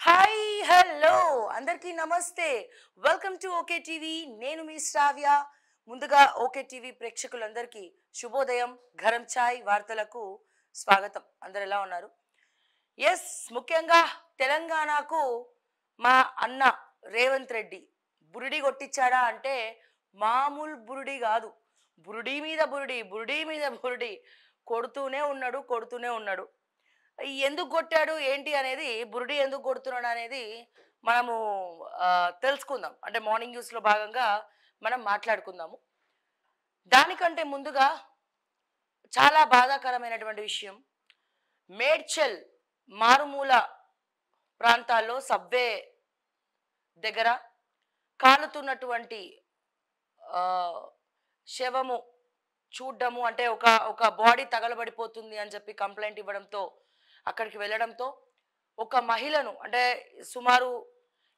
Hi hello అందరికీ నమస్తే. Welcome to okay TV. నేను మీ శ్రావ్య. ముందుగా ఓకే టీవీ ప్రేక్షకులందరికీ శుభోదయం. గరం ఛాయ్ వార్తలకు స్వాగతం. అందరు ఎలా ఉన్నారు? ఎస్, ముఖ్యంగా తెలంగాణకు మా అన్న రేవంత్ రెడ్డి బురిడి కొట్టించాడా అంటే మామూలు బురిడి కాదు. బురిడి మీద బురిడి, బురిడి మీద బురిడి కొడుతూనే ఉన్నాడు. ఎందుకు కొట్టాడు ఏంటి అనేది, బురుడి ఎందుకు కొడుతున్నాడు అనేది మనము తెలుసుకుందాం. అంటే మార్నింగ్ న్యూస్లో భాగంగా మనం మాట్లాడుకుందాము. దానికంటే ముందుగా చాలా బాధాకరమైనటువంటి విషయం, మేడ్చల్ మారుమూల ప్రాంతాల్లో సబ్వే దగ్గర కాలుతున్నటువంటి ఆ, శవము చూడ్డము, అంటే ఒక ఒక బాడీ తగలబడిపోతుంది అని చెప్పి కంప్లైంట్ ఇవ్వడంతో అక్కడికి వెళ్ళడంతో ఒక మహిళను, అంటే సుమారు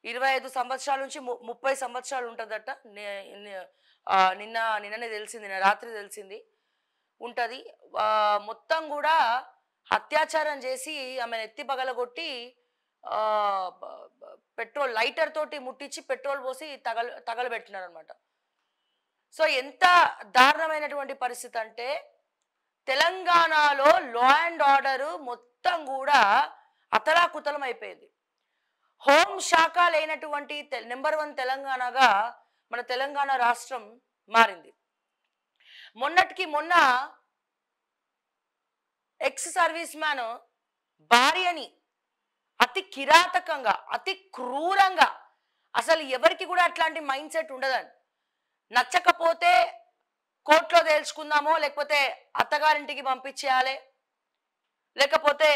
25 సంవత్సరాల నుంచి 30 సంవత్సరాలు ఉంటుందట. నిన్ననే తెలిసింది, నిన్న రాత్రి తెలిసింది ఉంటుంది. మొత్తం కూడా అత్యాచారం చేసి ఆమెను ఎత్తి పగలగొట్టి పెట్రోల్ లైటర్ తోటి ముట్టించి పెట్రోల్ పోసి తగలబెట్టినారు అనమాట. సో ఎంత దారుణమైనటువంటి పరిస్థితి అంటే, తెలంగాణలో లా అండ్ ఆర్డర్ మొత్తం కూడా అతలాకుతలం అయిపోయింది. హోం శాఖ లేనటువంటి నెంబర్ 1 తెలంగాణగా మన తెలంగాణ రాష్ట్రం మారింది. మొన్నటికి మొన్న ఎక్స్ సర్వీస్ మ్యాన్ భార్యని అతి కిరాతకంగా, అతి క్రూరంగా, అసలు ఎవరికి కూడా అట్లాంటి మైండ్ సెట్ ఉండదని, నచ్చకపోతే కోర్టులో తేల్చుకుందామో, లేకపోతే అత్తగారింటికి పంపించేయాలి, లేకపోతే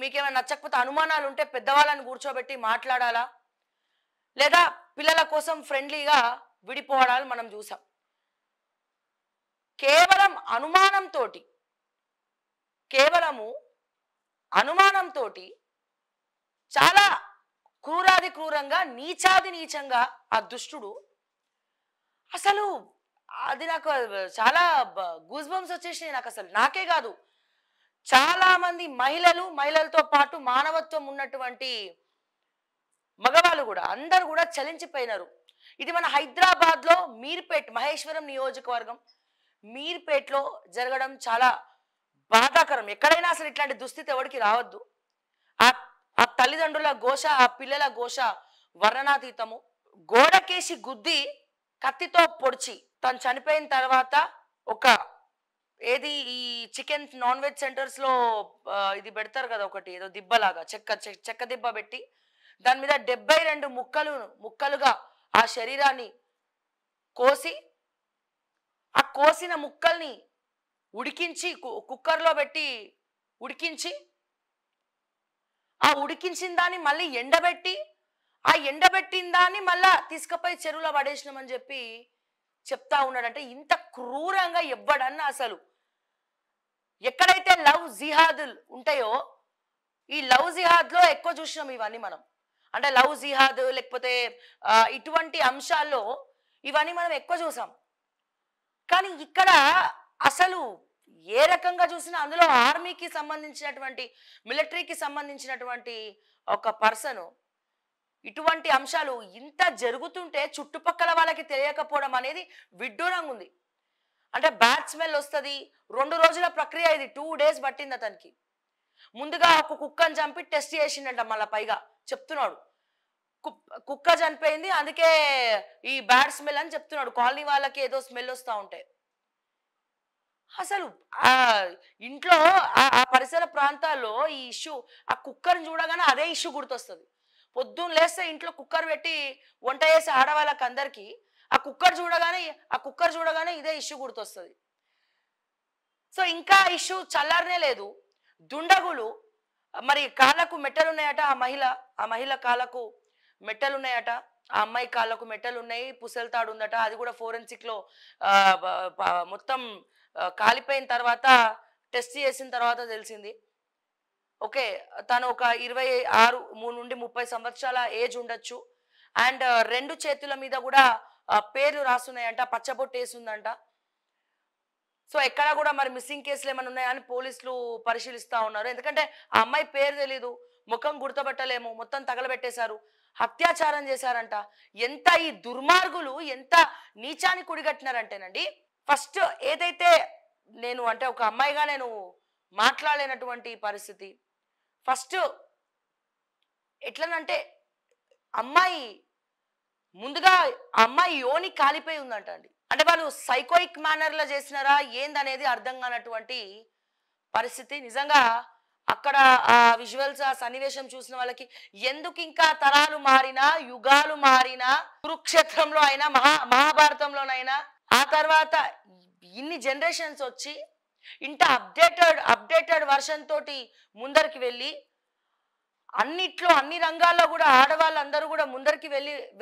మీకేమైనా నచ్చకపోతే అనుమానాలు ఉంటే పెద్దవాళ్ళని కూర్చోబెట్టి మాట్లాడాలా, లేదా పిల్లల కోసం ఫ్రెండ్లీగా విడిపోవడాలు మనం చూసాం. కేవలము అనుమానంతో చాలా క్రూరాది క్రూరంగా, నీచాది నీచంగా ఆ దుష్టుడు, అసలు అది నాకు చాలా గూస్ బంప్స్ వచ్చేసినాయి. నాకు అసలు, నాకే కాదు, చాలా మంది మహిళలతో పాటు మానవత్వం ఉన్నటువంటి మగవాళ్ళు కూడా, అందరు కూడా చలించిపోయినారు. ఇది మన హైదరాబాద్లో మీర్పేట్, మహేశ్వరం నియోజకవర్గం మీర్పేట్లో జరగడం చాలా బాధాకరం. ఎక్కడైనా అసలు ఇట్లాంటి దుస్థితి ఎవరికి రావద్దు. ఆ తల్లిదండ్రుల ఘోష, ఆ పిల్లల ఘోష వర్ణనాతీతము. గోడకేసి గుద్ది కత్తితో పొడిచి తను చనిపోయిన తర్వాత ఈ చికెన్ నాన్ వెజ్ సెంటర్స్ లో ఇది పెడతారు కదా, ఒకటి ఏదో దిబ్బలాగా, చెక్క దిబ్బ పెట్టి దాని మీద 72 ముక్కలుగా ఆ శరీరాన్ని కోసి, ఆ కోసిన ముక్కల్ని ఉడికించి కుక్కర్లో పెట్టి ఉడికించి, ఆ ఉడికించిన దాన్ని మళ్ళీ ఎండబెట్టి, ఆ ఎండబెట్టిన దాన్ని మళ్ళా తీసుకుపోయి చెరువులో పడేసినామని చెప్పి చెప్తా ఉన్నాడంటే, ఇంత క్రూరంగా ఎవ్వడన్నా అసలు, ఎక్కడైతే లవ్ జిహాదులు ఉంటాయో, ఈ లవ్ జిహాద్లో ఎక్కువ చూసినాం ఇవన్నీ మనం. అంటే లవ్ జిహాద్ లేకపోతే ఇటువంటి అంశాల్లో ఇవన్నీ మనం ఎక్కువ చూసాం. కానీ ఇక్కడ అసలు ఏ రకంగా చూసినా అందులో ఆర్మీకి సంబంధించినటువంటి, మిలిటరీకి సంబంధించినటువంటి ఒక పర్సన్, ఇటువంటి అంశాలు ఇంత జరుగుతుంటే చుట్టుపక్కల వాళ్ళకి తెలియకపోవడం అనేది విడ్డూరంగా ఉంది. అంటే బ్యాడ్ స్మెల్ వస్తుంది. 2 రోజుల ప్రక్రియ ఇది, 2 days పట్టింది అతనికి. ముందుగా ఒక కుక్కను చంపి టెస్ట్ చేసిండంట, మళ్ళీ పైగా చెప్తున్నాడు కుక్క చనిపోయింది అందుకే ఈ బ్యాడ్ స్మెల్ అని చెప్తున్నాడు. కాలనీ వాళ్ళకి ఏదో స్మెల్ వస్తూ ఉంటే, అసలు ఆ ఇంట్లో ఆ పరిసర ప్రాంతాల్లో ఈ ఇష్యూ, ఆ కుక్కర్ని చూడగానే అదే ఇష్యూ గుర్తొస్తుంది. పొద్దున్న లేస్తే ఇంట్లో కుక్కర్ పెట్టి వంట చేసే ఆడవాళ్ళకి అందరికీ ఆ కుక్కర్ చూడగానే ఇదే ఇష్యూ గుర్తొస్తుంది. సో ఇంకా ఇష్యూ చల్లారనే లేదు. దుండగులు మరి కాళ్ళకు మెట్టలు ఉన్నాయట, ఆ మహిళ కాళ్ళకు మెట్టలు ఉన్నాయట, ఆ అమ్మాయి కాళ్ళకు మెట్టలు ఉన్నాయి, పుసెల్తాడు ఉందట. అది కూడా ఫోరెన్సిక్లో మొత్తం కాలిపోయిన తర్వాత టెస్ట్ చేసిన తర్వాత తెలిసింది. ఓకే, తను ఒక 26 నుండి 30 సంవత్సరాల ఏజ్ ఉండొచ్చు. అండ్ 2 చేతుల మీద కూడా పేర్లు రాస్తున్నాయంట, పచ్చబొట్టు వేసిందంట. సో ఎక్కడ కూడా మరి మిస్సింగ్ కేసులు ఏమైనా ఉన్నాయా అని పోలీసులు పరిశీలిస్తూ ఉన్నారు. ఎందుకంటే ఆ అమ్మాయి పేరు తెలీదు, ముఖం గుర్తుపట్టలేము, మొత్తం తగలబెట్టేశారు, అత్యాచారం చేశారంట. ఎంత ఈ దుర్మార్గులు ఎంత నీచాన్ని కుడిగట్టినారంటేనండి, ఫస్ట్ ఏదైతే నేను అంటే ఒక అమ్మాయిగా నేను మాట్లాడలేనటువంటి పరిస్థితి. ఫస్ట్ ఎట్లనంటే అమ్మాయి ముందుగా అమ్మాయి యోని కాలిపోయి ఉందంట అండి. అంటే వాళ్ళు సైకోయిక్ మేనర్లో చేసినారా ఏందనేది అర్థం కానటువంటి పరిస్థితి. నిజంగా అక్కడ ఆ విజువల్స్ ఆ సన్నివేశం చూసిన వాళ్ళకి ఎందుకు ఇంకా తరాలు మారినా యుగాలు మారినా కురుక్షేత్రంలో అయినా మహాభారతంలోనైనా ఆ తర్వాత ఇన్ని జనరేషన్స్ వచ్చి ఇంత అప్డేటెడ్ వర్షన్ తోటి ముందరికి వెళ్ళి అన్నిట్లో అన్ని రంగాల్లో కూడా ఆడవాళ్ళందరూ కూడా ముందరికి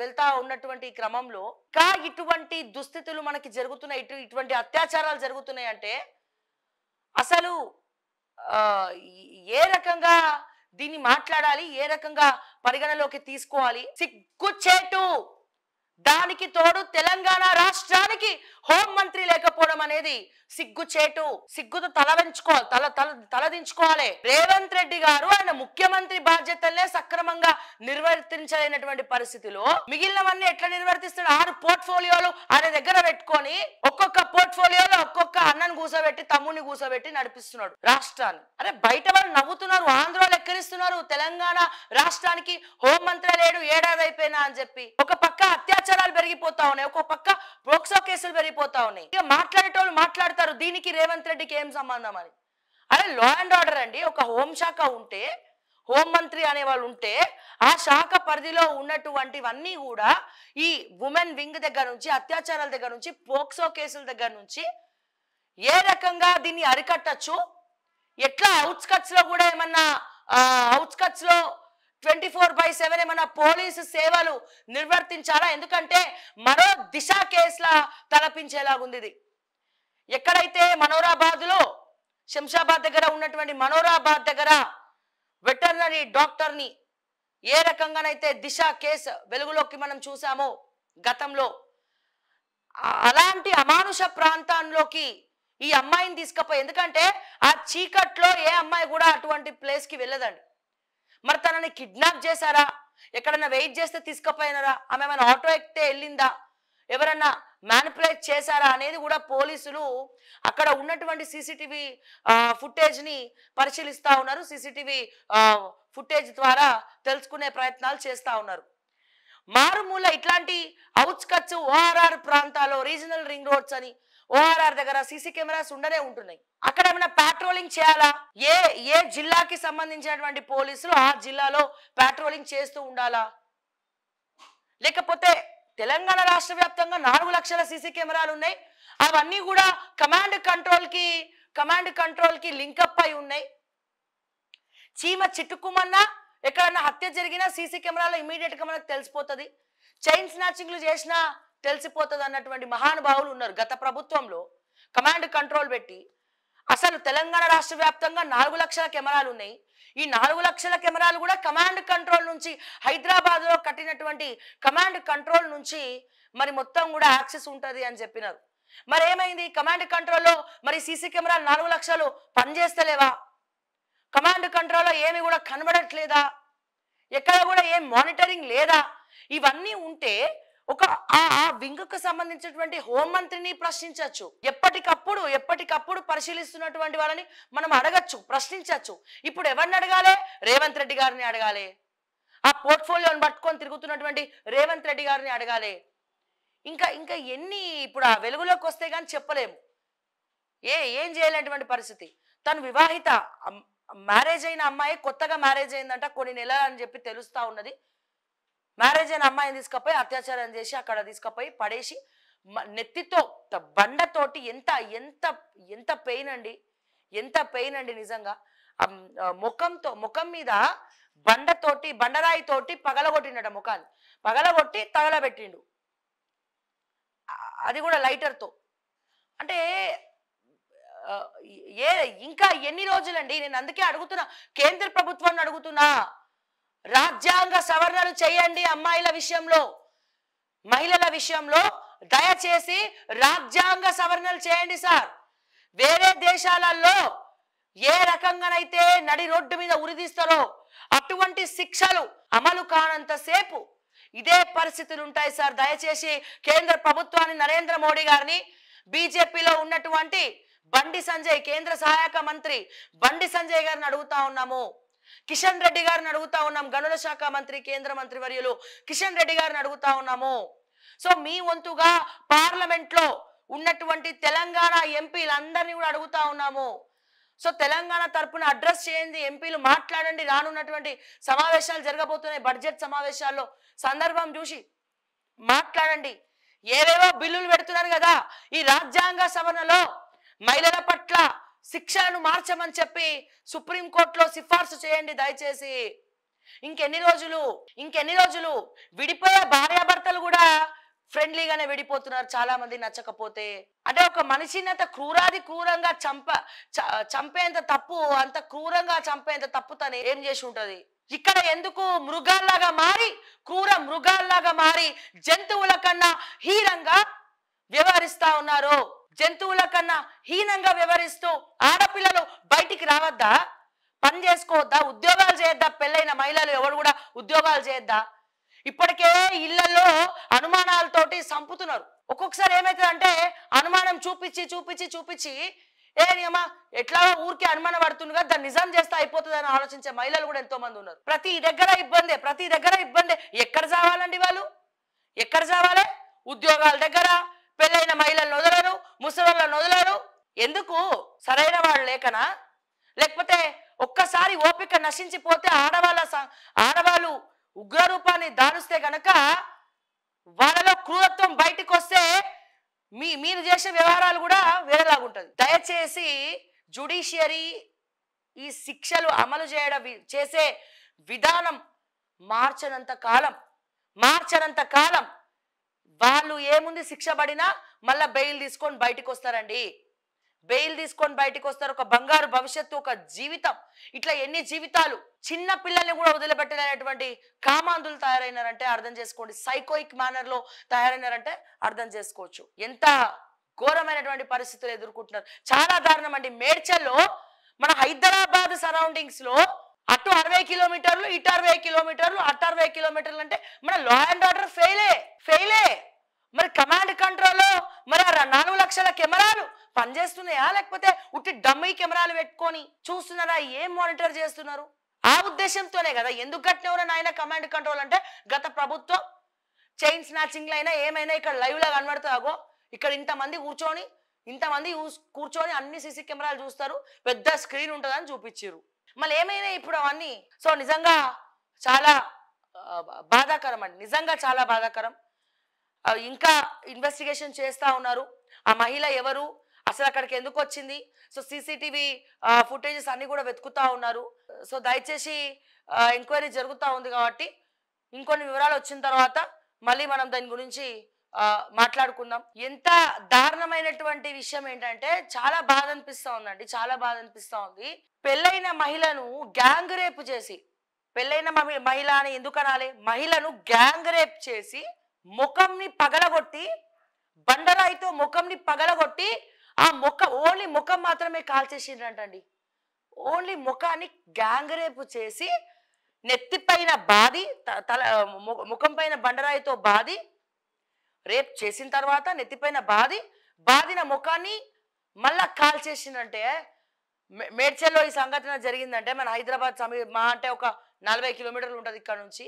వెళ్తా ఉన్నటువంటి క్రమంలో ఇంకా ఇటువంటి దుస్థితులు మనకి జరుగుతున్నాయి, ఇటువంటి అత్యాచారాలు జరుగుతున్నాయి అంటే అసలు ఏ రకంగా దీన్ని మాట్లాడాలి, ఏ రకంగా పరిగణలోకి తీసుకోవాలి? సిగ్గుచేటు. దానికి తోడు తెలంగాణ రాష్ట్రానికి హోంమంత్రి లేకపోవడం అనేది సిగ్గుచేటు. సిగ్గుతో తలదించుకోవాలి. రేవంత్ రెడ్డి గారు ఆయన ముఖ్యమంత్రి బాధ్యతలనే సక్రమంగా నిర్వర్తించలేనటువంటి పరిస్థితిలో మిగిలినవన్నీ ఎట్లా నిర్వర్తిస్తాడు? 6 పోర్ట్ఫోలియోలు ఆయన దగ్గర పెట్టుకొని ఒక్కొక్క పోర్ట్ఫోలియోలో ఒక్కొక్క అన్నను కూసబెట్టి తమ్ముడిని కూసబెట్టి నడిపిస్తున్నాడు రాష్ట్రాన్ని. అరే బయట వాళ్ళు నవ్వుతున్నారు, ఆంధ్రలో ఎక్కరిస్తున్నారు, తెలంగాణ రాష్ట్రానికి హోంమంత్రి లేడు, ఏడాది అయిపోయినా అని చెప్పి. ఒక పక్క అత్యాచారాలు పెరిగిపోతా ఉన్నాయి, ఒక పక్క పోక్సో కేసులు పెరిగిపోతా ఉన్నాయి. ఇక మాట్లాడేటోళ్ళు మాట్లాడతారు దీనికి రేవంత్ రెడ్డికి ఏం సంబంధం అని. అరే లా అండ్ ఆర్డర్ అండి. ఒక హోంశాఖ ఉంటే, హోంమంత్రి అనే వాళ్ళు ఉంటే ఆ శాఖ పరిధిలో ఉన్నటువంటివన్నీ కూడా ఈ ఉమెన్ వింగ్ దగ్గర నుంచి, అత్యాచారాల దగ్గర నుంచి, పోక్సో కేసుల దగ్గర నుంచి ఏ రకంగా దీన్ని అరికట్టచ్చు, ఎట్లా అవుట్స్కట్స్ లో కూడా ఏమన్నా అవుట్స్కట్స్ లో 24/7 ఏమన్నా పోలీసు సేవలు నిర్వర్తించాలా? ఎందుకంటే మరో దిశ కేసులా తలపించేలాగుంది ఇది. ఎక్కడైతే మనోరాబాద్లో శంషాబాద్ దగ్గర ఉన్నటువంటి మనోరాబాద్ దగ్గర వెటర్నరీ డాక్టర్ని ఏ రకంగానైతే దిశ కేసు వెలుగులోకి మనం చూసామో గతంలో, అలాంటి అమానుష ప్రాంతంలోకి ఈ అమ్మాయిని తీసుకుపోయి, ఎందుకంటే ఆ చీకట్లో ఏ అమ్మాయి కూడా అటువంటి ప్లేస్కి వెళ్ళదండి. మరి తనని కిడ్నాప్ చేశారా, ఎక్కడన్నా వెయిట్ చేస్తే తీసుకుపోయినారా, ఆమె ఏమైనా ఆటో ఎక్కితే వెళ్ళిందా, ఎవరన్నా మ్యానిపులేట్ చేశారా అనేది కూడా పోలీసులు అక్కడ ఉన్నటువంటి సీసీటీవీ ఫుటేజ్ని పరిశీలిస్తూ ఉన్నారు. సీసీటీవీ ఫుటేజ్ ద్వారా తెలుసుకునే ప్రయత్నాలు చేస్తూ ఉన్నారు. మారుమూల ఇట్లాంటి అవుట్స్కట్స్ ఓఆర్ఆర్ ప్రాంతాల్లో రీజనల్ రింగ్ రోడ్స్ అని ఓఆర్ఆర్ దగ్గర సీసీ కెమెరాస్ ఉండనే ఉంటున్నాయి. అక్కడ ఏమైనా పాట్రోలింగ్ చేయాలా? ఏ జిల్లాకి సంబంధించినటువంటి పోలీసులు ఆ జిల్లాలో పాట్రోలింగ్ చేస్తూ ఉండాలా? లేకపోతే తెలంగాణ రాష్ట్ర వ్యాప్తంగా 4 లక్షల సీసీ కెమెరాలు ఉన్నాయి, అవన్నీ కూడా కమాండ్ కంట్రోల్ కి లింకప్ అయి ఉన్నాయి. చీమ చిట్టుకుమన్నా ఎక్కడన్నా హత్య జరిగినా సీసీ కెమెరాలో ఇమీడియట్ గా మనకు తెలిసిపోతుంది, చైన్ స్నాచింగ్లు చేసినా తెలిసిపోతుంది అన్నటువంటి మహానుభావులు ఉన్నారు. గత ప్రభుత్వంలో కమాండ్ కంట్రోల్ పెట్టి అసలు తెలంగాణ రాష్ట్ర వ్యాప్తంగా 4 లక్షల కెమెరాలు ఉన్నాయి. ఈ 4 లక్షల కెమెరాలు కూడా కమాండ్ కంట్రోల్ నుంచి, హైదరాబాద్ లో కట్టినటువంటి కమాండ్ కంట్రోల్ నుంచి మరి మొత్తం కూడా యాక్సెస్ ఉంటుంది అని చెప్పినారు. మరి ఏమైంది? కమాండ్ కంట్రోల్లో మరి సీసీ కెమెరాలు 4 లక్షలు పనిచేస్తలేవా? కమాండ్ కంట్రోల్లో ఏమి కూడా కనబడట్లేదా? ఎక్కడ కూడా ఏం మానిటరింగ్ లేదా? ఇవన్నీ ఉంటే ఒక ఆ వింగ్కు సంబంధించినటువంటి హోంమంత్రిని ప్రశ్నించవచ్చు. ఎప్పటికప్పుడు పరిశీలిస్తున్నటువంటి వాళ్ళని మనం అడగచ్చు, ప్రశ్నించవచ్చు. ఇప్పుడు ఎవరిని అడగాలి? రేవంత్ రెడ్డి గారిని అడగాలి. ఆ పోర్ట్ఫోలియోని పట్టుకొని తిరుగుతున్నటువంటి రేవంత్ రెడ్డి గారిని అడగాలి. ఇంకా ఎన్ని ఇప్పుడు ఆ వెలుగులోకి వస్తే కానీ చెప్పలేము. ఏం చేయలేనటువంటి పరిస్థితి. తను వివాహిత, మ్యారేజ్ అయిన అమ్మాయి, కొత్తగా మ్యారేజ్ అయిందంట, కొన్ని నెలలు అని చెప్పి తెలుస్తా ఉన్నది. మ్యారేజ్ అయిన అమ్మాయిని తీసుకుపోయి అత్యాచారం చేసి అక్కడ తీసుకుపోయి పడేసి నెత్తితో బండతోటి ఎంత పెయిన్ అండి, ఎంత పెయిన్ అండి నిజంగా. ముఖం మీద బండరాయి తోటి పగలగొట్టిండట, ముఖాన్ని పగలగొట్టి తగలబెట్టిండు, అది కూడా లైటర్తో. అంటే ఇంకా ఎన్ని రోజులండి? నేను అందుకే అడుగుతున్నా, కేంద్ర ప్రభుత్వాన్ని అడుగుతున్నా, రాజ్యాంగ సవరణలు చేయండి. అమ్మాయిల విషయంలో, మహిళల విషయంలో దయచేసి రాజ్యాంగ సవరణలు చేయండి సార్. వేరే దేశాలలో ఏ రకంగానైతే నడి రోడ్డు మీద ఉరిదీస్తారో అటువంటి శిక్షలు అమలు కానంత సేపు ఇదే పరిస్థితులు ఉంటాయి సార్. దయచేసి కేంద్ర ప్రభుత్వాన్ని, నరేంద్ర మోడీ గారిని, బీజేపీలో ఉన్నటువంటి బండి సంజయ్, కేంద్ర సహాయక మంత్రి బండి సంజయ్ గారిని అడుగుతా ఉన్నాము, కిషన్ రెడ్డి గారిని అడుగుతా ఉన్నాం, గనుల శాఖ మంత్రి, కేంద్ర మంత్రి వర్యులు కిషన్ రెడ్డి గారిని అడుగుతా ఉన్నాము. సో మీ వంతుగా పార్లమెంట్ లో ఉన్నటువంటి తెలంగాణ ఎంపీలందరినీ కూడా అడుగుతా ఉన్నాము. సో తెలంగాణ తరపున అడ్రస్ చేయండి, ఎంపీలు మాట్లాడండి. రానున్నటువంటి సమావేశాలు జరగబోతున్నాయి, బడ్జెట్ సమావేశాల్లో సందర్భం చూసి మాట్లాడండి. ఏవేవో బిల్లులు పెడుతున్నారు కదా, ఈ రాజ్యాంగ సవరణలో మహిళల పట్ల శిక్షలను మార్చమని చెప్పి సుప్రీంకోర్టులో సిఫార్సు చేయండి దయచేసి. ఇంకెన్ని రోజులు విడిపోయే భార్యాభర్తలు కూడా ఫ్రెండ్లీగానే విడిపోతున్నారు చాలా మంది నచ్చకపోతే. అంటే ఒక మనిషిని అంత క్రూరంగా చంపేంత తప్పు, అంత క్రూరంగా చంపేంత తప్పు తను ఏం చేసి ఉంటది? ఇక్కడ ఎందుకు మృగాల్లాగా మారి, క్రూర మృగాల్లాగా మారి జంతువుల కన్నా హీనంగా వ్యవహరిస్తా ఉన్నారు? జంతువుల కన్నా హీనంగా వ్యవహరిస్తూ ఆడపిల్లలు బయటికి రావద్దా? పని చేసుకోవద్దా? ఉద్యోగాలు చేయొద్దా? పెళ్ళైన మహిళలు ఎవరు కూడా ఉద్యోగాలు చేయొద్దా? ఇప్పటికే ఇళ్లలో అనుమానాలతోటి సంపుతున్నారు. ఒక్కొక్కసారి ఏమైతుంది అంటే అనుమానం చూపించి ఏమా ఎట్లా ఊరికే అనుమానం పడుతుండగా దాన్ని నిజం చేస్తే అయిపోతుంది అని ఆలోచించే మహిళలు కూడా ఎంతో మంది ఉన్నారు. ప్రతి దగ్గర ఇబ్బందే. ఎక్కడ చావాలండి వాళ్ళు? ఎక్కడ చావాలి? ఉద్యోగాల దగ్గర. పెళ్ళైన మహిళలను వదలరు, ముసలిళ్ళను వదలరు. ఎందుకు? సరైన వాళ్ళు లేకనా? లేకపోతే ఒక్కసారి ఓపిక నశించిపోతే ఆడవాళ్ళు ఉగ్రరూపాన్ని దారుస్తే గనక వాళ్ళలో క్రూరత్వం బయటకు వస్తే మీరు చేసే వ్యవహారాలు కూడా వేరేలాగుంటది. దయచేసి జ్యుడిషియరీ ఈ శిక్షలు అమలు చేసే విధానం మార్చనంత కాలం వాళ్ళు ఏముంది శిక్ష పడినా మళ్ళా బెయిల్ తీసుకొని బయటకు వస్తారండి. ఒక బంగారు భవిష్యత్తు, ఒక జీవితం. ఇట్లా ఎన్ని జీవితాలు, చిన్న పిల్లల్ని కూడా వదిలిపెట్టలేనటువంటి కామాంధులు తయారైనారంటే అర్థం చేసుకోండి. సైకోయిక్ మేనర్ లో తయారైనారంటే అర్థం చేసుకోవచ్చు ఎంత ఘోరమైనటువంటి పరిస్థితులు ఎదుర్కొంటున్నారు. చాలా దారుణం అండి. మేడ్చల్లో మన హైదరాబాద్ సరౌండింగ్స్ లో అటు 60 కిలోమీటర్లు, ఇటు 60 కిలోమీటర్లు, అటు 60 కిలోమీటర్లు అంటే మన లా అండ్ ఆర్డర్ ఫెయిలే. మరి కమాండ్ కంట్రోల్ లో మరి 4 లక్షల కెమెరాలు పనిచేస్తున్నాయా? లేకపోతే ఉట్టి డమ్మీ కెమెరాలు పెట్టుకొని చూస్తున్నారా? ఏం మానిటర్ చేస్తున్నారు? ఆ ఉద్దేశంతోనే కదా. ఎందుకు కట్టినవరని ఆయన కమాండ్ కంట్రోల్ అంటే గత ప్రభుత్వం చైన్ స్నాచింగ్లు అయినా ఏమైనా ఇక్కడ లైవ్ లా కనబడుతుందో ఇక్కడ ఇంతమంది కూర్చొని అన్ని సీసీ కెమెరాలు చూస్తారు, పెద్ద స్క్రీన్ ఉంటుందని చూపించారు. మళ్ళీ ఏమైనా ఇప్పుడు అవన్నీ. సో నిజంగా చాలా బాధాకరం అండి, నిజంగా చాలా బాధాకరం. ఇంకా ఇన్వెస్టిగేషన్ చేస్తా ఉన్నారు. ఆ మహిళ ఎవరు, అసలు అక్కడికి ఎందుకు వచ్చింది? సో సీసీటీవీ ఫుటేజెస్ అన్ని కూడా వెతుకుతా ఉన్నారు. సో దయచేసి ఎంక్వైరీ జరుగుతూ ఉంది కాబట్టి ఇంకొన్ని వివరాలు వచ్చిన తర్వాత మళ్ళీ మనం దాని గురించి మాట్లాడుకుందాం. ఎంత దారుణమైనటువంటి విషయం ఏంటంటే చాలా బాధ అనిపిస్తా ఉందండి, చాలా బాధ అనిపిస్తా ఉంది. పెళ్ళైన మహిళను గ్యాంగ్ రేప్ చేసి, పెళ్ళైన మహిళ అని ఎందుకు అనాలి, మహిళను గ్యాంగ్ రేప్ చేసి ముఖంని పగలగొట్టి, బండరాయితో ముఖంని పగలగొట్టి ఆ ఓన్లీ ముఖం మాత్రమే కాల్చేసిండ్రంటండి. ఓన్లీ ముఖాన్ని గ్యాంగ్ రేపు చేసి నెత్తిపైన బాది, ముఖం పైన బండరాయితో బాది రేప్ చేసిన తర్వాత నెత్తిపైన బాదిన ముఖాన్ని మళ్ళా కాల్చేసిందంటే, మేడ్చల్లో ఈ సంఘటన జరిగిందంటే మన హైదరాబాద్ మా అంటే ఒక 40 కిలోమీటర్లు ఉంటుంది ఇక్కడ నుంచి.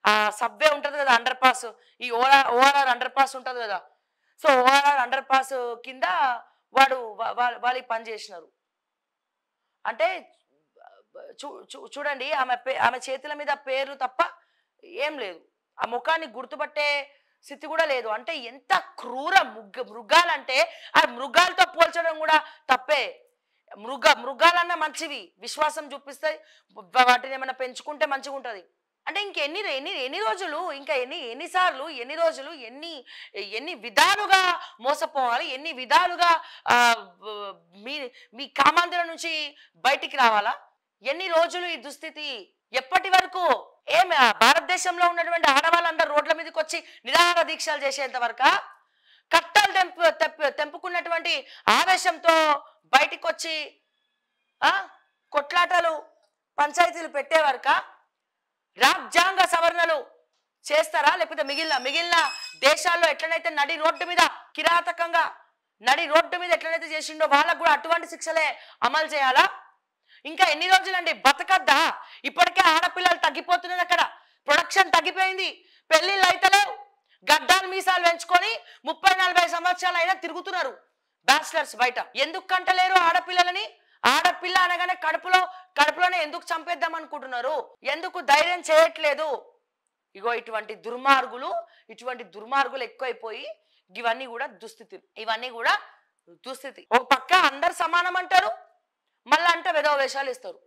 ఆ సబ్వే ఉంటుంది కదా, అండర్ పాస్, ఈ ఓఆర్ఆర్ అండర్ పాస్ ఉంటుంది కదా. సో ఓఆర్ఆర్ అండర్ పాస్ కింద వాళ్ళు పని చేసినారు అంటే చూడండి, ఆమె చేతుల మీద పేర్లు తప్ప ఏం లేదు, ఆ ముఖాన్ని గుర్తుపట్టే స్థితి కూడా లేదు. అంటే ఎంత క్రూర మృగాలంటే ఆ మృగాలతో పోల్చడం కూడా తప్పే. మృగాలన్నా మంచివి, విశ్వాసం చూపిస్తాయి, వాటిని ఏమైనా పెంచుకుంటే మంచిగా ఉంటుంది. అంటే ఇంకెన్ని రోజులు, ఇంకా ఎన్నిసార్లు, ఎన్ని రోజులు, ఎన్ని విధాలుగా మోసపోవాలి, ఎన్ని విధాలుగా మీ కామాంధుల నుంచి బయటికి రావాలా? ఎన్ని రోజులు ఈ దుస్థితి? ఎప్పటి వరకు? భారతదేశంలో ఉన్నటువంటి ఆడవాళ్ళందరూ రోడ్ల మీదకి వచ్చి నిరాహార దీక్షలు చేసేంత వరకు, కట్టలు తెంపుకున్నటువంటి ఆవేశంతో బయటికి వచ్చి కొట్లాటలు పంచాయతీలు పెట్టే వరకు, రాజ్యాంగ సవరణలు చేస్తారా? లేకపోతే మిగిలిన దేశాల్లో ఎట్లనైతే నడి రోడ్డు మీద కిరాతకంగా నడి రోడ్డు మీద ఎట్లనైతే చేసిండో వాళ్ళకు కూడా అటువంటి శిక్షలే అమలు చేయాలా? ఇంకా ఎన్ని రోజులండి బతకద్దా? ఇప్పటికే ఆడపిల్లలు తగ్గిపోతున్నది, అక్కడ ప్రొడక్షన్ తగ్గిపోయింది, పెళ్లిళ్ళు అయితలేవు, గడ్డాలు మీసాలు పెంచుకొని 30-40 సంవత్సరాలు అయినా తిరుగుతున్నారు బ్యాచిలర్స్ బయట. ఎందుకు కంటలేరు ఆడపిల్లలని? ఆడపిల్ల అనగానే కడుపులోనే ఎందుకు చంపేద్దాం అనుకుంటున్నారు? ఎందుకు ధైర్యం చేయట్లేదు? ఇగో ఇటువంటి దుర్మార్గులు ఎక్కువైపోయి ఇవన్నీ కూడా దుస్థితి. ఒక పక్క అందరు సమానం అంటారు, మళ్ళా అంటే వెధవ వేషాలు ఇస్తారు.